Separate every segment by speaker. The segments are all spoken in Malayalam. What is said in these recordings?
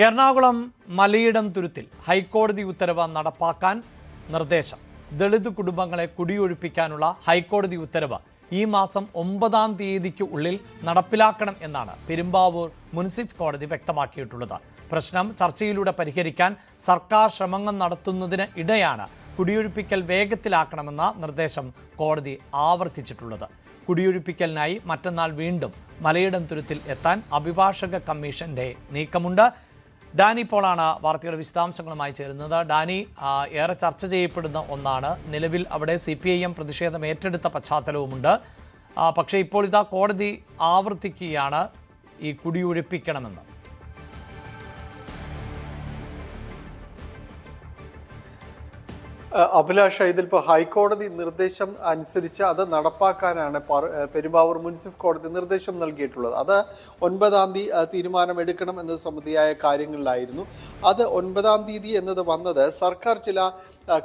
Speaker 1: എറണാകുളം മലയിടം തുരുത്തിൽ ഹൈക്കോടതി ഉത്തരവ് നടപ്പാക്കാൻ നിർദ്ദേശം. ദളിത് കുടുംബങ്ങളെ കുടിയൊഴിപ്പിക്കാനുള്ള ഹൈക്കോടതി ഉത്തരവ് ഈ മാസം 9-ാം തീയതിക്ക് ഉള്ളിൽ നടപ്പിലാക്കണം എന്നാണ് പെരുമ്പാവൂർ മുനിസിപ്പൽ കോടതി വ്യക്തമാക്കിയിട്ടുള്ളത്. പ്രശ്നം ചർച്ചയിലൂടെ പരിഹരിക്കാൻ സർക്കാർ ശ്രമങ്ങൾ നടത്തുന്നതിന് ഇടെയാണ് കുടിയൊഴിപ്പിക്കൽ വേഗത്തിലാക്കണമെന്ന നിർദ്ദേശം കോടതി ആവർത്തിച്ചിട്ടുള്ളത്. കുടിയൊഴിപ്പിക്കലിനായി മറ്റന്നാൾ വീണ്ടും മലയിടം തുരുത്തിൽ എത്താൻ അഭിഭാഷക കമ്മീഷന്റെ നീക്കമുണ്ട്. ഡാനി പോളാണ് വാർത്തയുടെ വിശദാംശങ്ങളുമായി ചേരുന്നത്. ഡാനി, ഏറെ ചർച്ച ചെയ്യപ്പെടുന്ന ഒന്നാണ്. നിലവിൽ അവിടെ CPIM പ്രതിഷേധം ഏറ്റെടുത്ത പശ്ചാത്തലവുമുണ്ട്. പക്ഷേ ഇപ്പോൾ ഇതാ കോടതി ആവർത്തിക്കുകയാണ് ഈ കുടിയൊഴിപ്പിക്കണമെന്ന്.
Speaker 2: അഭിലാഷ, ഇതിലിപ്പോൾ ഹൈക്കോടതി നിർദ്ദേശം അനുസരിച്ച് അത് നടപ്പാക്കാനാണ് പെരുമ്പാവൂർ മുനിസിപ്പൽ കോടതി നിർദ്ദേശം നൽകിയിട്ടുള്ളത്. അത് 9-ാം തീയതി തീരുമാനമെടുക്കണം എന്നത് സംബന്ധിയായ കാര്യങ്ങളിലായിരുന്നു. അത് 9-ാം തീയതി എന്നത് വന്നത് സർക്കാർ ചില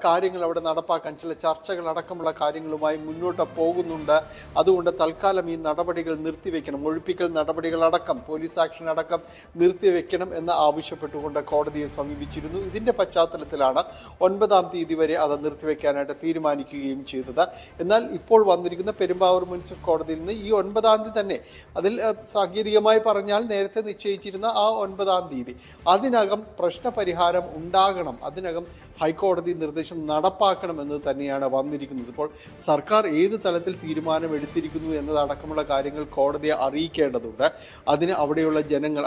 Speaker 2: കാര്യങ്ങൾ അവിടെ നടപ്പാക്കാൻ, ചില ചർച്ചകളടക്കമുള്ള കാര്യങ്ങളുമായി മുന്നോട്ട് പോകുന്നുണ്ട്. അതുകൊണ്ട് തൽക്കാലം ഈ നടപടികൾ നിർത്തിവെക്കണം, ഒഴിപ്പിക്കൽ നടപടികളടക്കം പോലീസ് ആക്ഷൻ അടക്കം നിർത്തിവെക്കണം എന്ന് ആവശ്യപ്പെട്ടുകൊണ്ട് കോടതിയെ സമീപിച്ചിരുന്നു. ഇതിൻ്റെ പശ്ചാത്തലത്തിലാണ് 9-ാം തീയതി വരെ അത് നിർത്തിവെക്കാനായിട്ട് തീരുമാനിക്കുകയും ചെയ്തത്. എന്നാൽ ഇപ്പോൾ വന്നിരിക്കുന്ന പെരുമ്പാവൂർ മുനിസിപ്പൽ കോടതിയിൽ നിന്ന് ഈ 9-ാം തീയതി തന്നെ, അതിൽ സാങ്കേതികമായി പറഞ്ഞാൽ നേരത്തെ നിശ്ചയിച്ചിരുന്ന ആ 9-ാം തീയതി, അതിനകം പ്രശ്നപരിഹാരം ഉണ്ടാകണം, അതിനകം ഹൈക്കോടതി നിർദ്ദേശം നടപ്പാക്കണം എന്ന് തന്നെയാണ് വന്നിരിക്കുന്നത്. ഇപ്പോൾ സർക്കാർ ഏത് തലത്തിൽ തീരുമാനമെടുത്തിരിക്കുന്നു എന്നതടക്കമുള്ള കാര്യങ്ങൾ കോടതിയെ അറിയിക്കേണ്ടതുണ്ട്. അതിന് അവിടെയുള്ള ജനങ്ങൾ,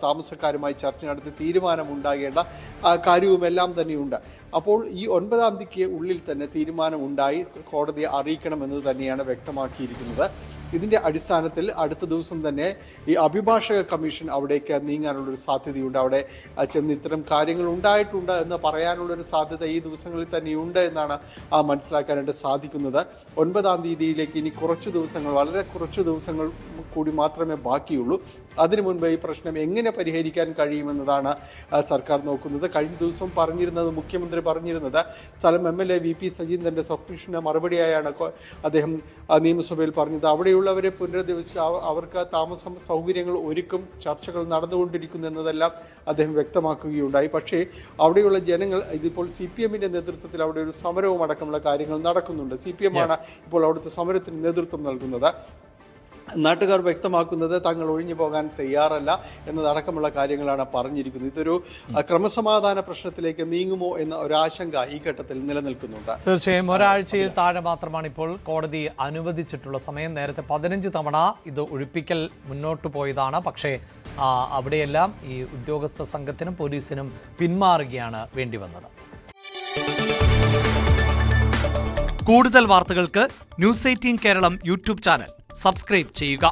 Speaker 2: താമസക്കാരുമായി ചർച്ച നടത്തി തീരുമാനമുണ്ടാകേണ്ട കാര്യവുമെല്ലാം തന്നെയുണ്ട്. അപ്പോൾ ഈ 9-ാം തീയതിക്ക് ഉള്ളിൽ തന്നെ തീരുമാനമുണ്ടായി കോടതിയെ അറിയിക്കണമെന്നത് തന്നെയാണ് വ്യക്തമാക്കിയിരിക്കുന്നത്. ഇതിൻ്റെ അടിസ്ഥാനത്തിൽ അടുത്ത ദിവസം തന്നെ ഈ അഭിഭാഷക കമ്മീഷൻ അവിടേക്ക് നീങ്ങാനുള്ളൊരു സാധ്യതയുണ്ട്. അവിടെ ചെന്ന് ഇത്തരം കാര്യങ്ങൾ ഉണ്ടായിട്ടുണ്ട് എന്ന് പറയാനുള്ളൊരു സാധ്യത ഈ ദിവസങ്ങളിൽ തന്നെയുണ്ട് എന്നാണ് മനസ്സിലാക്കാനായിട്ട് സാധിക്കുന്നത്. 9-ാം തീയതിയിലേക്ക് ഇനി കുറച്ച് ദിവസങ്ങൾ, വളരെ കുറച്ച് ദിവസങ്ങൾ കൂടി മാത്രമേ ബാക്കിയുള്ളൂ. അതിനു മുൻപ് ഈ പ്രശ്നം എങ്ങനെ പരിഹരിക്കാൻ കഴിയുമെന്നതാണ് സർക്കാർ നോക്കുന്നത്. കഴിഞ്ഞ ദിവസം പറഞ്ഞിരുന്നത്, മുഖ്യമന്ത്രി പറഞ്ഞിരുന്നത്, സ്ഥലം MLA VP സജീന്ദ്രൻ്റെ സബ്മിഷന് മറുപടിയായാണ് അദ്ദേഹം നിയമസഭയിൽ പറഞ്ഞത്. അവിടെയുള്ളവരെ പുനരധിവസിക്കുക, അവർക്ക് താമസം സൗകര്യങ്ങൾ ഒരുക്കും, ചർച്ചകൾ നടന്നുകൊണ്ടിരിക്കുന്നു എന്നതെല്ലാം അദ്ദേഹം വ്യക്തമാക്കുകയുണ്ടായി. പക്ഷേ അവിടെയുള്ള ജനങ്ങൾ, ഇതിപ്പോൾ CPMൻ്റെ നേതൃത്വത്തിൽ അവിടെ ഒരു സമരവും അടക്കമുള്ള കാര്യങ്ങൾ നടക്കുന്നുണ്ട്. CPM ആണ് ഇപ്പോൾ അവിടുത്തെ സമരത്തിന് നേതൃത്വം നൽകുന്നത്. നാട്ടുകാർ വ്യക്തമാക്കുന്നത് തങ്ങൾ ഒഴിഞ്ഞു പോകാൻ തയ്യാറല്ല എന്നതടക്കമുള്ള കാര്യങ്ങളാണ് പറഞ്ഞിരിക്കുന്നത്. ഇതൊരു ക്രമസമാധാന പ്രശ്നത്തിലേക്ക് നീങ്ങുമോ എന്ന ഒരാശങ്ക ഈ ഘട്ടത്തിൽ നിലനിൽക്കുന്നുണ്ട്.
Speaker 1: തീർച്ചയായും ഒരാഴ്ചയിൽ താഴെ മാത്രമാണ് ഇപ്പോൾ കോടതി അനുവദിച്ചിട്ടുള്ള സമയം. നേരത്തെ 15 തവണ ഇത് ഒഴിപ്പിക്കൽ മുന്നോട്ട് പോയതാണ്. പക്ഷേ അവിടെയെല്ലാം ഈ ഉദ്യോഗസ്ഥ സംഘത്തിനും പോലീസിനും പിന്മാറുകയാണ് വേണ്ടിവന്നത്. കൂടുതൽ വാർത്തകൾക്ക് News 18 Keralam YouTube channel subscribe ചെയ്യുക.